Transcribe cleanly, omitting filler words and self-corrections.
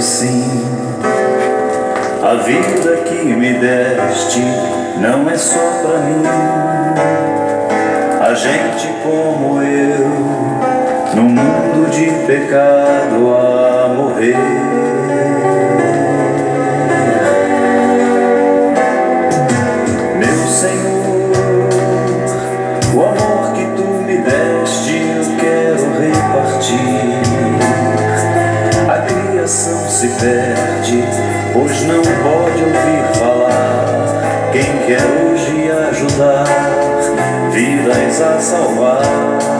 deste sim. A vida que me deste não é só pra mim. A gente como eu, num mundo de pecado a morrer. Meu Senhor, o amor que tu me deste eu quero repartir. A criação se perde, pois não pode ouvir falar. Quem quer hoje ajudar, vidas a salvar.